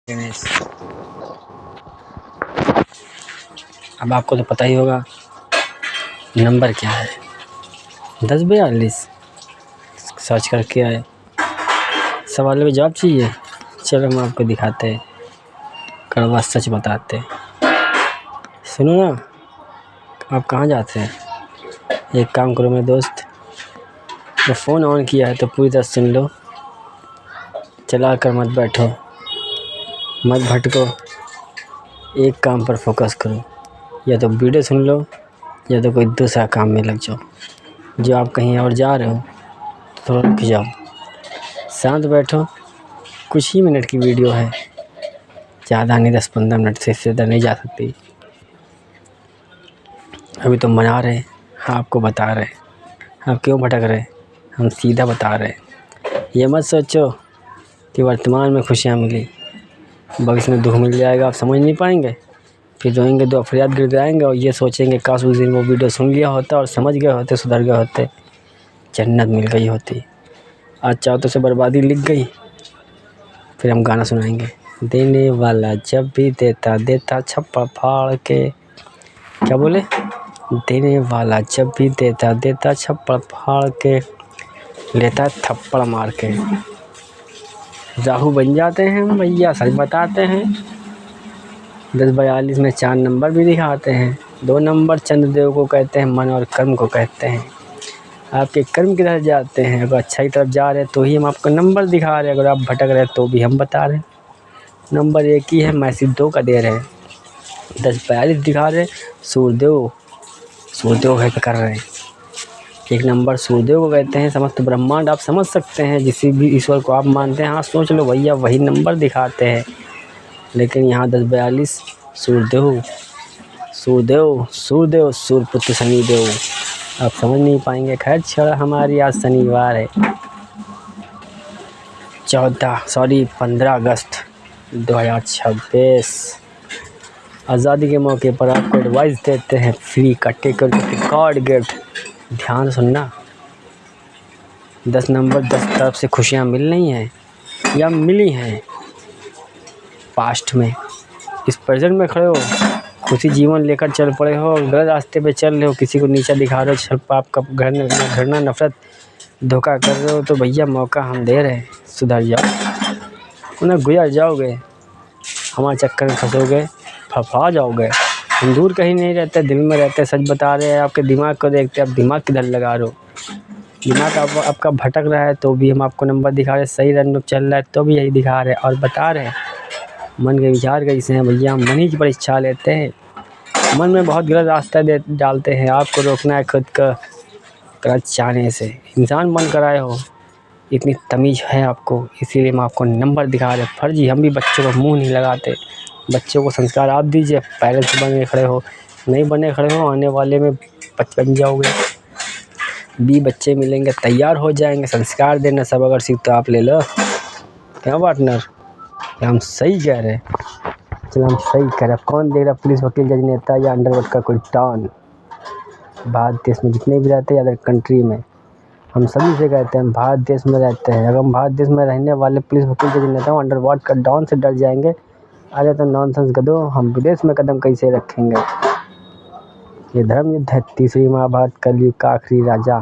दिनेश, अब आपको तो पता ही होगा नंबर क्या है। 1042 सर्च करके आए, सवालों के जवाब चाहिए। चलो हम आपको दिखाते हैं, कड़वा सच बताते हैं। सुनो ना, आप कहाँ जाते हैं? एक काम करो मेरे दोस्त, जब फ़ोन ऑन किया है तो पूरी तरह सुन लो, चला कर मत बैठो, मत भटको, एक काम पर फोकस करो। या तो वीडियो सुन लो या तो कोई दूसरा काम में लग जाओ। जो आप कहीं और जा रहे हो तो थोड़ा रुक जाओ, शांत बैठो। कुछ ही मिनट की वीडियो है, ज़्यादा नहीं, 10-15 मिनट से इससे ज़्यादा नहीं जा सकती। अभी तो मना रहे हैं, आपको बता रहे हैं। आप क्यों भटक रहे हैं? हम सीधा बता रहे हैं। ये मत सोचो कि वर्तमान में खुशियाँ मिली, भविष्य में दुख मिल जाएगा, आप समझ नहीं पाएंगे। फिर रोएंगे, दो फरियाद गिड़गिड़ाएंगे और ये सोचेंगे काश उस दिन वो वीडियो सुन लिया होता और समझ गए होते, सुधर गए होते, जन्नत मिल गई होती। आज चाहतों से बर्बादी लिख गई। फिर हम गाना सुनाएंगे, देने वाला जब भी देता देता छप्पड़ फाड़ के। क्या बोले? देने वाला जब भी देता देता छप्पड़ फाड़ के, लेता थप्पड़ मार के। राहु बन जाते हैं हम भैया, सच बताते हैं। 1042 में 4 नंबर भी दिखाते हैं। 2 नंबर चंद्रदेव को कहते हैं, मन और कर्म को कहते हैं। आपके कर्म की तरफ जाते हैं, अगर अच्छाई तरफ जा रहे हैं तो ही हम आपको नंबर दिखा रहे हैं, अगर आप भटक रहे हैं तो भी हम बता रहे हैं। नंबर एक ही है, मैसेज 2 का दे रहे हैं। 1042 दिखा रहे हैं, सूर्यदेव कर रहे हैं। एक नंबर सूर्यदेव को कहते हैं, समस्त ब्रह्मांड आप समझ सकते हैं, जिस भी ईश्वर को आप मानते हैं, हाँ सोच लो भैया, वही नंबर दिखाते हैं। लेकिन यहाँ 1042 सूर्यदेव सूर्यपुत्र शनिदेव, आप समझ नहीं पाएंगे। खैर छोड़ा, हमारी आज शनिवार है, 15 अगस्त 2026। आज़ादी के मौके पर आपको एडवाइस देते हैं, फ्री का टिकट कार्ड गिफ्ट। ध्यान सुनना, 10 नंबर 10 तरफ से खुशियाँ मिल रही हैं या मिली हैं पास्ट में। इस प्रेजेंट में खड़े हो, खुशी जीवन लेकर चल पड़े हो, गलत रास्ते पे चल रहे हो, किसी को नीचा दिखा रहे हो, छल पाप का घृणा नफरत धोखा कर रहे हो, तो भैया मौका हम दे रहे हैं, सुधर जाओ, उन्हें गुजर जाओगे। हमारे चक्कर में फंसोगे, फफा जाओगे। हम दूर कहीं नहीं रहते, दिल में रहते, सच बता रहे हैं। आपके दिमाग को देखते, आप दिमाग किधर लगा रहे हो? दिमाग आपका भटक रहा है तो भी हम आपको नंबर दिखा रहे हैं, सही रन में चल रहा है तो भी यही दिखा रहे हैं और बता रहे हैं। मन के विचार कैसे हैं भैया? हम मन ही की परीक्षा लेते हैं। मन में बहुत गलत रास्ता डालते हैं, आपको रोकना है खुद का गलत चाहने से। इंसान मन कराए हो, इतनी तमीज़ है आपको, इसीलिए हम आपको नंबर दिखा रहे हैं। फर्जी हम भी बच्चों को मुंह नहीं लगाते, बच्चों को संस्कार आप दीजिए। पेरेंट्स बने खड़े हो, नहीं बने खड़े हो, आने वाले में बन जाओगे। 20 बच्चे मिलेंगे, तैयार हो जाएंगे। संस्कार देना सब अगर सीख तो आप ले लो। क्या पार्टनर, क्या हम सही कह रहे हैं? चलो हम सही कह रहे हैं। कौन देख रहा, पुलिस, वकील, जज, नेता या अंडरवर्ल्ड का कोई डॉन? भारत देश में जितने भी रहते हैं, अदर कंट्री में, हम सभी से कहते हैं हम भारत देश में रहते हैं। अगर हम भारत देश में रहने वाले पुलिस, वकील, जज, नेता अंडरवर्ल्ड का डॉन से डर जाएंगे, अरे तो नॉनसेंस गधो, हम विदेश में कदम कैसे रखेंगे? ये धर्म युद्ध है, तीसरी महाभारत, कलयुग का आखिरी राजा।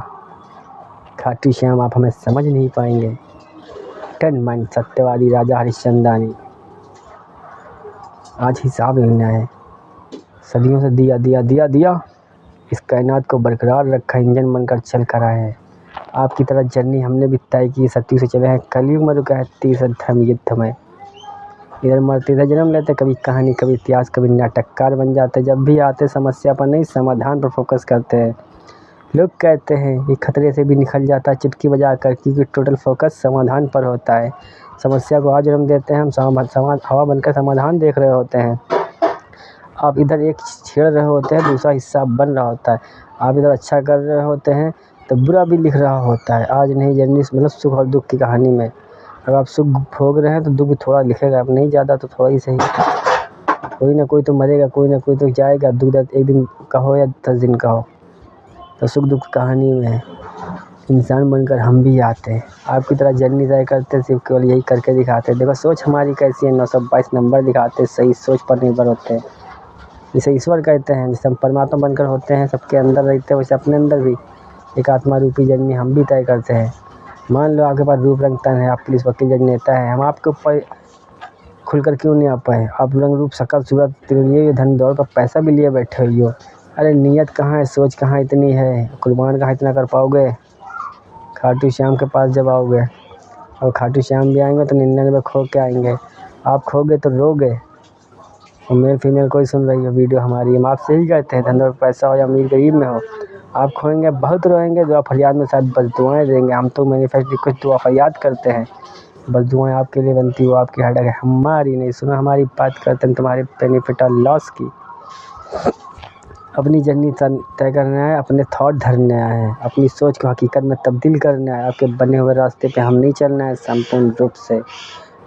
खाटू श्याम आप हमें समझ नहीं पाएंगे। 10 माइंड सत्यवादी राजा हरिश्चंद्रानी। आज हिसाब लेना है। सदियों से दिया इस कायनात को बरकरार रखा, इंजन बनकर चल कर आए हैं। आपकी तरह जर्नी हमने भी तय की, सत्य से चले हैं। कलयुग में रुका है तीसरा धर्म युद्ध में। इधर मरते थे, जन्म लेते, कभी कहानी, कभी इतिहास, कभी नाटककार बन जाते। जब भी आते समस्या पर नहीं, समाधान पर फोकस करते हैं। लोग कहते हैं ये खतरे से भी निकल जाता है चुटकी बजा कर, क्योंकि टोटल फोकस समाधान पर होता है। समस्या को आज जन्म देते हैं हम, हवा बनकर समाधान देख रहे होते हैं। आप इधर एक छेड़ रहे होते हैं, दूसरा हिस्सा बन रहा होता है। आप इधर अच्छा कर रहे होते हैं तो बुरा भी लिख रहा होता है। आज नहीं जर्नी मतलब सुख और दुख की कहानी में, अगर आप सुख भोग रहे हैं तो दुख भी थोड़ा लिखेगा, अब नहीं ज़्यादा तो थोड़ा ही सही। कोई ना कोई तो मरेगा, कोई ना कोई तो जाएगा। दुख दर्द एक दिन का हो या 10 दिन का हो, तो सुख दुख कहानी में है। इंसान बनकर हम भी आते हैं, आपकी तरह जर्नी तय करते, सिर्फ केवल यही करके दिखाते। देखो सोच हमारी कैसी है, 922 नंबर दिखाते, सही सोच पर निर्भर होते हैं। जिसे ईश्वर कहते हैं, जिसे हम परमात्मा बनकर होते हैं, सबके अंदर रहते हैं, वैसे अपने अंदर भी एक आत्मा रूपी जर्नी हम भी तय करते हैं। मान लो आपके पास रूप रंग तन है, आप पुलिस वकील जज नेता है, हम आपके ऊपर खुलकर क्यों नहीं आ पाए? आप रंग रूप शकल सूरत लिए धन दौड़ पर पैसा भी लिए बैठे हुई हो। अरे नियत कहाँ है, सोच कहाँ इतनी है, कुर्बान कहाँ इतना कर पाओगे? खाटू श्याम के पास जब आओगे, और खाटू श्याम भी आएंगे तो 99 खो के आएंगे। आप खोगे तो रोगे। और मेल फीमेल कोई सुन रही हो वीडियो हमारी, हम आपसे ही कहते हैं, धन और पैसा हो या अमीर गरीब में हो, आप खोएंगे बहुत रोएंगे। दुआ फरियाद में शायद बस दुआएँ देंगे। हम तो मैनिफेस्ट रिक्वेस्ट दुआ फरियाद करते हैं, बस दुआएं आपके लिए बनती हो, आपकी हेडेक है, हमारी नहीं। सुनो हमारी बात करते हैं तुम्हारे बेनिफिट और लॉस की। अपनी जर्नी तय करना है, अपने थॉट धरने आए हैं, अपनी सोच को हकीकत में तब्दील करना है। आपके बने हुए रास्ते पे हम नहीं चलना है संपूर्ण रूप से।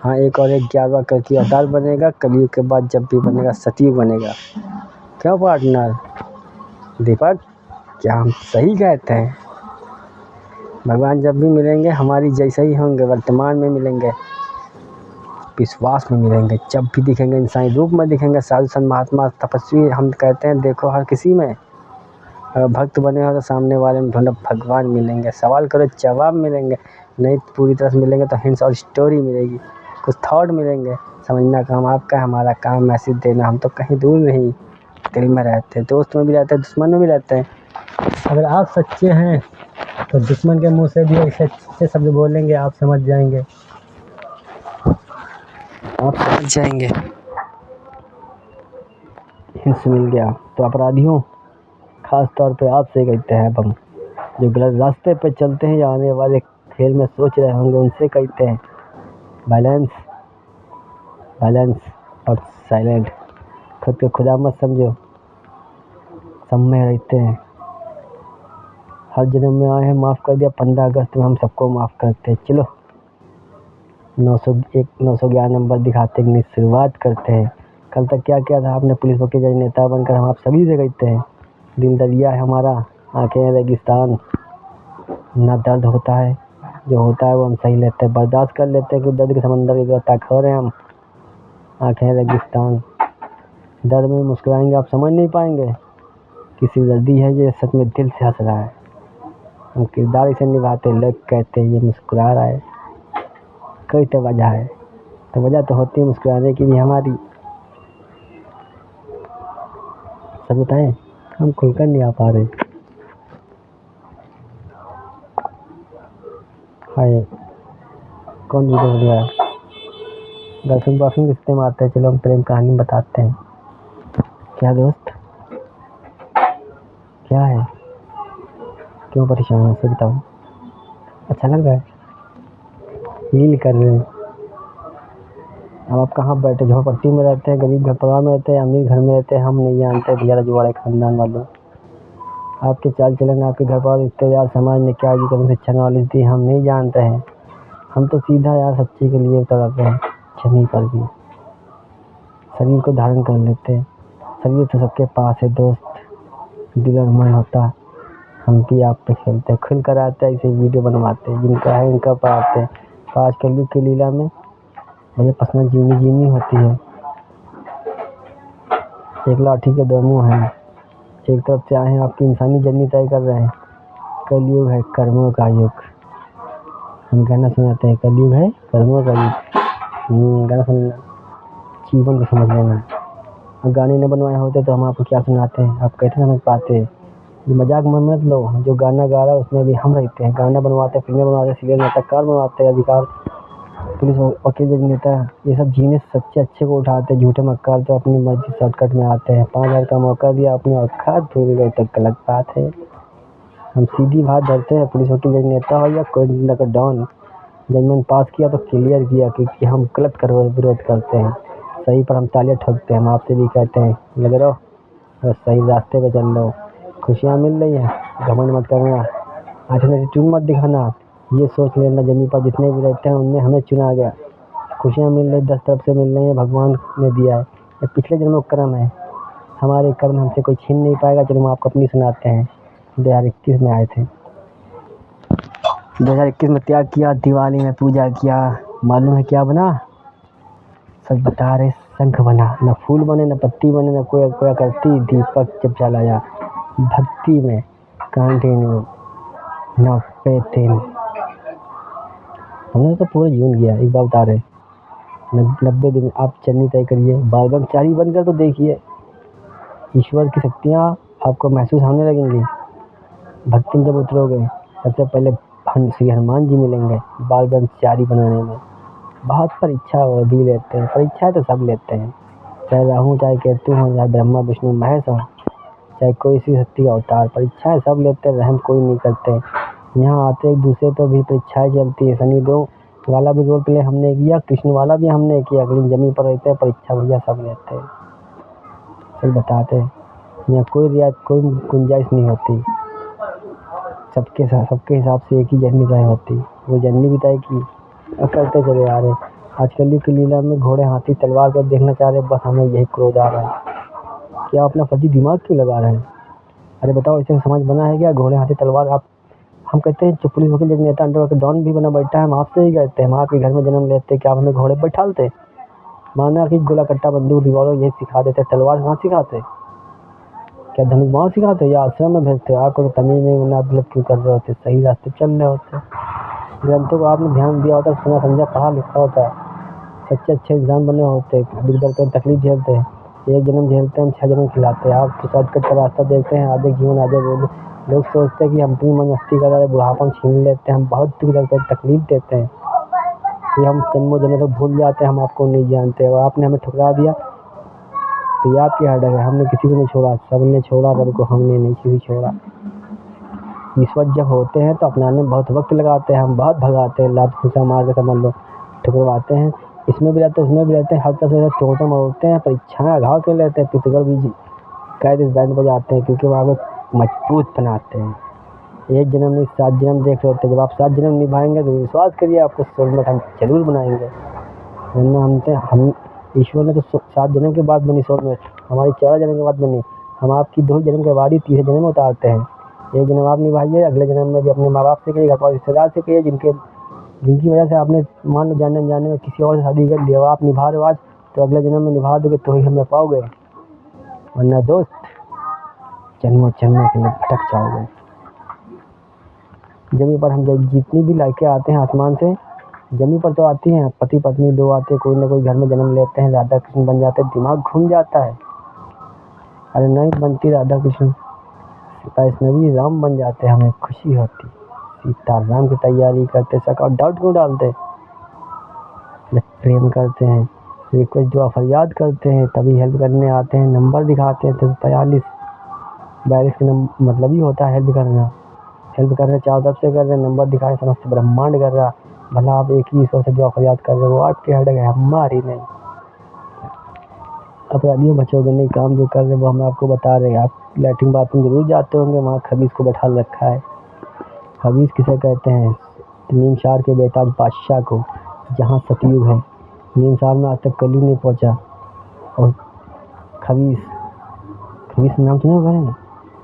हाँ, एक और एक 11वां करके अवतार बनेगा, कलयुग के बाद जब भी बनेगा सतयुग बनेगा। क्यों पार्टनर दीपक, क्या हम सही कहते हैं? भगवान जब भी मिलेंगे हमारी जैसे ही होंगे, वर्तमान में मिलेंगे, विश्वास में मिलेंगे, जब भी दिखेंगे इंसानी रूप में दिखेंगे, साधु संत महात्मा तपस्वी। हम कहते हैं देखो हर किसी में, अगर भक्त बने हो तो सामने वाले में ढूंढो भगवान मिलेंगे। सवाल करो जवाब मिलेंगे, नहीं पूरी तरह से मिलेंगे तो हिंट्स और स्टोरी मिलेगी, कुछ थॉट मिलेंगे। समझना काम आपका है, हमारा काम मैसेज देना। हम तो कहीं दूर नहीं, दिल में रहते हैं, दोस्त में भी रहते हैं, दुश्मन में भी रहते हैं। अगर आप सच्चे हैं तो दुश्मन के मुंह से भी ऐसे अच्छे शब्द बोलेंगे, आप समझ जाएंगे, आप समझ जाएंगे। हिंस मिल गया तो अपराधियों, खास तौर पे आपसे कहते हैं हम, जो गलत रास्ते पे चलते हैं या आने वाले खेल में सोच रहे होंगे, उनसे कहते हैं बैलेंस, बैलेंस और साइलेंट। खुद को खुदा मत समझो, सब में रहते हैं। हर जन्म में आए हैं, माफ़ कर दिया, 15 अगस्त में हम सबको माफ़ करते हैं। चलो 911 नंबर दिखाते कि शुरुआत करते हैं। कल तक क्या किया था आपने? पुलिस वकील जज नेता बनकर हम आप सभी से कहते हैं, दिल दरिया है हमारा, आंखें रेगिस्तान, ना दर्द होता है, जो होता है वो हम सही लेते हैं, बर्दाश्त कर लेते हैं कि दर्द के समंदर की ताखर है हम। आंखें रेगिस्तान, दर्द में मुस्कुराएंगे, आप समझ नहीं पाएंगे किसी दर्दी है ये सच में दिल से हंस रहा है। हम किरदार इसे निभाते, लोग कहते हैं ये मुस्कुरा रहा है। कोई तो वजह है, तो वजह तो होती है मुस्कुराने की भी हमारी। सब बताएं, हम खुलकर नहीं आ पा रहे। हाय, कौन वीडियो बन रहा है? गर्लफ्रेंड बॉयफ्रेंड रिश्ते में आते हैं। चलो हम प्रेम कहानी बताते हैं। क्या दोस्त, क्या है, क्यों परेशान है, से बताओ। अच्छा लग रहा है, फील कर रहे हैं। अब आप कहाँ बैठे, झोपड़पट्टी में रहते हैं, गरीब घर परिवार में रहते हैं, अमीर घर में रहते हैं, हम नहीं जानते भैया रजवाड़े खानदान वालों। आपके चाल चलन, आपके घर पर रिश्तेदार, समाज ने क्या एजुकेशन शिक्षा नॉलेज दी, हम नहीं जानते हैं। हम तो सीधा यार सच्चे के लिए उतर आते हैं, जमीन पर भी शरीर को धारण कर लेते हैं। शरीर तो सबके पास है दोस्त, दिल और मन होता, हम भी आप पे खेलते हैं, खुल कर आते हैं, इसे वीडियो बनवाते हैं, जिनका है इनका पाते हैं। तो आज कलयुग की लीला में मुझे पर्सनल जीनी होती है। एक लाठी के दो मुंह हैं, एक तरफ से आए हैं आपकी इंसानी जर्नी तय कर रहे हैं। कलयुग है कर्मों का युग, हम गाना सुनाते हैं, कलयुग है कर्मों का युग। गाना सुनना, जीवन को समझ लेना। अब गाने न बनवाए होते तो हम आपको क्या सुनाते हैं, आप कैसे समझ पाते? ये मजाक में मत लो, जो गाना गा रहा है उसमें भी हम रहते हैं। गाना बनवाते, फिल्में बनवाते, सीरियल नाटककार बनवाते, अधिकार पुलिस वकील जज नेता, ये सब जीने सच्चे अच्छे को उठाते। झूठे मक्कार तो अपनी मर्जी शॉर्टकट में आते हैं। 5000 का मौका दिया, अपनी औकात भूल गए तो गलत बात है। हम सीधी बात धरते हैं, पुलिस वकील जज नेता हो या कोई नगर डॉन। जजमेंट पास किया तो क्लियर किया कि हम गलत कर विरोध करते हैं, सही पर हम तालियां ठोकते हैं। हम आपसे भी कहते हैं लगे रहो, बस सही रास्ते पे चल रहे हो। खुशियाँ मिल रही हैं, घमंड मत करना, एटीट्यूड मत दिखाना, ये सोच लेना जमीन पर जितने भी रहते हैं उनमें हमें चुना गया। खुशियाँ मिल रही 10 तरफ से मिल रही है, भगवान ने दिया है, ये पिछले जन्मों का कर्म है, हमारे कर्म हमसे कोई छीन नहीं पाएगा। चलो हम आपको अपनी सुनाते हैं। 2021 में आए थे। 2021 में त्याग किया, दिवाली में पूजा किया, मालूम है क्या बना? सच बता रहे, शंख बना। न फूल बने, न पत्ती बने, न कोई कोई करती, दीपक जब जलाया भक्ति में कंटिन्यू न पे। हमने तो पूरा जीवन किया। एक बार बता रहे, 90 दिन आप चलनी तय करिए, बाल ब्रह्मचारी बनकर तो देखिए, ईश्वर की शक्तियाँ आपको महसूस होने लगेंगी। भक्ति में जब उतरोगे, सबसे पहले श्री हनुमान जी मिलेंगे बाल ब्रह्मचारी बनाने में। बहुत परीक्षा वो भी लेते हैं, परीक्षाएं तो सब लेते हैं, चाहे राहु, चाहे केतु हो, चाहे ब्रह्मा विष्णु महेश हो, चाहे कोई सी शक्ति का अवतार, परीक्षाएं सब लेते हैं, रहम कोई नहीं करते। यहाँ आते एक दूसरे पर भी परीक्षाएं चलती है। शनिदेव वाला भी रोल प्ले हमने किया, कृष्ण वाला भी हमने किया, लेकिन जमीन पर रहते हैं, परीक्षा भैया सब लेते हैं। सब बताते हैं, यहाँ कोई रियायत कोई गुंजाइश नहीं होती, सबके हिसाब से एक ही जर्नी तय होती। वो जर्नी भी तय की और करते चले आ रहे। आजकल की लीला में घोड़े हाथी तलवार पर देखना चाह रहे, बस हमें यही क्रोध आ रहा है कि आप अपना फर्जी दिमाग क्यों लगा रहे हैं? अरे बताओ, इसे समझ बना है क्या? घोड़े हाथी तलवार आप हम कहते हैं जो पुलिस वकील जज नेता अंडर के डॉन भी बना बैठा है, हम आपसे ही कहते हैं, हम आपके घर में जन्म लेते कि आप हमें घोड़े पर बैठालते? माना कि गोला कट्टा बंदूक रिवॉल्वर यही सिखा देते, तलवार कहाँ सिखाते? क्या धनुष बाण सिखाते या आश्रम में भेजते? आपको तो तमीज नहीं, वरना आप गलत क्यों कर रहे होते, सही रास्ते चल रहे होते। ग्रंथों को आपने ध्यान दिया होता, सुना समझा पढ़ा लिखा होता, सच्चे अच्छे इंसान बने होते। दुख दर्द पर तकलीफ झेलते हैं, एक जन्म झेलते हैं, हम 6 जन्म खिलाते हैं। आप तो शॉर्टकट का रास्ता देखते हैं, आधे जीवन आधे बोले। लोग सोचते हैं कि हम अपनी मन मस्ती कर रहे हैं, बुढ़ापा छीन लेते हैं, हम बहुत दुख दर्द पर तकलीफ देते हैं, कि हम जन्मों जन्म तक भूल जाते हैं, हम आपको नहीं जानते। और आपने हमें ठुकरा दिया तो ये आपकी हर्डल है। हमने किसी को नहीं छोड़ा, सबने छोड़ा रब को, हमने नहीं किसी छोड़ा। ईश्वर जब होते हैं तो अपनाने में बहुत वक्त लगाते हैं, हम बहुत भगाते हैं, लात घुसा मार के समझ लो, ठुकरवाते हैं। इसमें भी रहते हैं, उसमें भी रहते हैं, हर तरफ से तोड़ते मरोड़ते हैं, परीक्षाएं घाव के लेते हैं, पिथगढ़ भी कैद इस बैंड बजाते हैं, क्योंकि वहाँ पे मजबूत बनाते हैं। एक जन्म नहीं 7 जन्म देख रहे होते हैं। जब आप 7 जन्म निभाएंगे तो विश्वास करिए आपको सोलमेट हम जरूर बनाएंगे। वरना हम ईश्वर ने तो 7 जन्म के बाद बनी सोलमेट, हमारी 14 जन्म के बाद बनी। हम आपकी 2 जन्म के बाद ही 3 जन्म में उतारते हैं। एक जन्म आप निभाइए, अगले जन्म में भी अपने माँ बाप से कहिए, घर पर रिश्तेदार से कहिए, जिनकी वजह से आपने मान लो जाने अनजाने में किसी और से शादी कर लिया, आप निभा रहे हो आज, तो अगले जन्म में निभा दोगे तो ही हमें पाओगे, वरना दोस्त जन्मों जन्मों के लिए भटक जाओगे। जमीन पर हम जितनी भी लाइकें आते हैं आसमान से, जमीन पर तो आती हैं, पति पत्नी 2 आते हैं, कोई ना कोई घर में जन्म लेते हैं, राधा कृष्ण बन जाते हैं, दिमाग घूम जाता है। अरे नहीं बनती राधा कृष्ण, वैष्णवी राम बन जाते हैं, हमें खुशी होती। सीता राम की तैयारी करते, शक और डाउट क्यों डालते? जब प्रेम करते हैं, रिक्वेस्ट दुआ फरियाद करते हैं, तभी हेल्प करने आते हैं, नंबर दिखाते हैं। 42 का मतलब ही होता है हेल्प करना। हेल्प कर रहे चारों तरफ से कर रहे, नंबर दिखाए समस्त ब्रह्मांड कर रहा। भला आप एक ही ईश्वर से दुआ फरियाद कर रहे हो, आपकी हटक है, हमारी नहीं। अपराधियों बचोगे नहीं, काम जो कर रहे वो हम आपको बता रहे हैं। आप लैट्रिन बाथरूम जरूर जाते होंगे, वहाँ खबीज को बैठा रखा है। खबीज किसे कहते हैं? नीमसार के बेताज बादशाह को, जहाँ सतयुग है, नीमसार में आज तक कलयुग नहीं पहुँचा। और खबीज नाम सुने हो?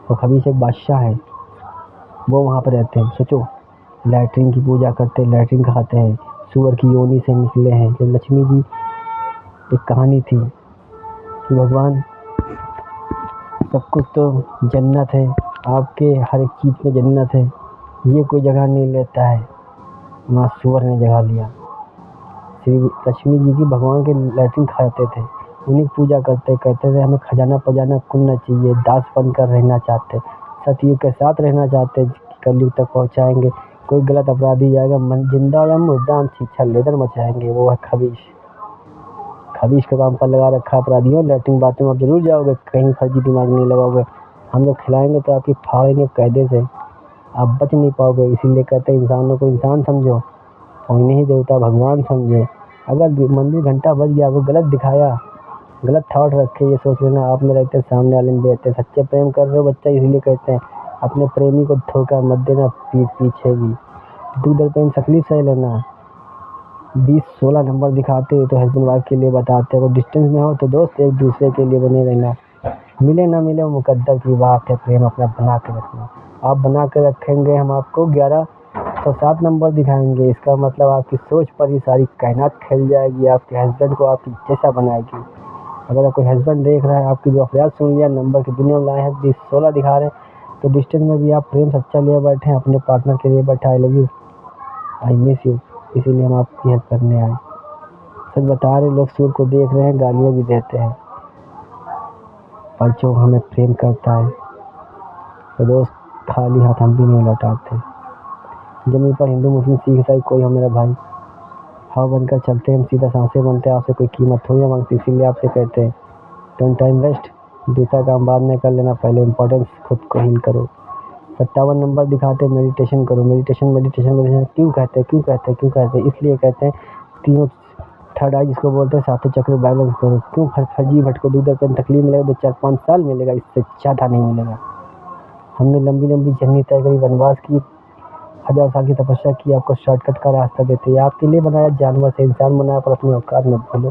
और खबीज एक बादशाह है, वो वहाँ पर रहते हैं। सोचो, लैट्रिन की पूजा करते हैं, लैट्रिन खाते हैं, सूअर की योनि से निकले हैं। जब लक्ष्मी जी, एक कहानी थी कि भगवान सब कुछ तो जन्नत है, आपके हर एक चीज़ में जन्नत है, ये कोई जगह नहीं लेता है, वहाँ सूअर ने जगह लिया। श्री लक्ष्मी जी की भगवान के लैट्रिन खाते थे, उन्हीं की पूजा कहते थे हमें खजाना पजाना कुल न चाहिए, दास बनकर रहना चाहते, सतयुग के साथ रहना चाहते, कलयुग तक पहुँचाएंगे। कोई गलत अपराधी जाएगा, जिंदा या मुर्दा हम छीछा लेदर मचाएंगे। वो है खबीश का काम पर लगा रखा अपराधियों। लैट्रिन बाथरूम आप जरूर जाओगे, कहीं फर्जी दिमाग नहीं लगाओगे। हम जब खिलाएंगे तो आपकी फाड़ेंगे कायदे से, आप बच नहीं पाओगे। इसीलिए कहते हैं इंसानों को इंसान समझो और नहीं देवता भगवान समझो। अगर मंदिर घंटा बज गया, वो गलत दिखाया, गलत थॉट रखे, ये सोच लेना आप में रहते, सामने वाले में रहते। सच्चे प्रेम कर रहे हो बच्चा, इसीलिए कहते हैं अपने प्रेमी को धोखा मत देना, पीछे भी दुख दर्द पेन तकलीफ सह लेना। 20-16 नंबर दिखाते तो हस्बैंड वाइफ के लिए बताते, अगर डिस्टेंस में हो तो दोस्त एक दूसरे के लिए बने रहना। मिले ना मिले मुकद्दर की बात है, प्रेम अपना बना के रखना। आप बना के रखेंगे, हम आपको 11 तो 7 नंबर दिखाएंगे। इसका मतलब आपकी सोच पर ही सारी कायनात खेल जाएगी, आपके हस्बैंड को आपकी जैसा बनाएगी। अगर आपको हस्बैंड देख रहा है, आपकी जो अफराद सुन लिया, नंबर की दुनिया में लाए हैं, 16 दिखा रहे हैं, तो डिस्टेंस में भी आप प्रेम सच्चा लिए बैठे हैं, अपने पार्टनर के लिए बैठे। I love you, I miss you, इसीलिए हम आपकी हेल्प करने आए। सच बता रहे, लोग सूर को देख रहे हैं, गालियाँ भी देते हैं, पर जो हमें प्रेम करता है तो दोस्त खाली हाथ हम भी नहीं लौटाते। जमीन पर हिंदू मुस्लिम सिख ईसाई कोई हो मेरा भाई, हवा बनकर चलते हैं हम, सीधा सांसें बनते हैं, आपसे कोई कीमत थोड़ी ना मांगती, इसीलिए आपसे कहते हैं डोंट टाइम वेस्ट, दूसरा काम बाद में कर लेना, पहले इंपॉर्टेंस खुद को हील करो। 57 नंबर दिखाते हैं मेडिटेशन करो। मेडिटेशन क्यों कहते हैं? इसलिए कहते हैं तीनों थर्ड आई जिसको बोलते हैं, सातों चक्र बैलेंस करो। क्यों फर्जी भटको, दूसरा तकलीफ मिलेगा तो 4-5 साल मिलेगा, इससे ज़्यादा नहीं मिलेगा। हमने लंबी लंबी जर्नी तय करी, वनवास की, 1000 साल की तपस्या की, आपको शॉर्टकट का रास्ता देते हैं। आपके लिए बनाया, जानवर से इंसान बनाया, पर अपनी औकात मत भूलो।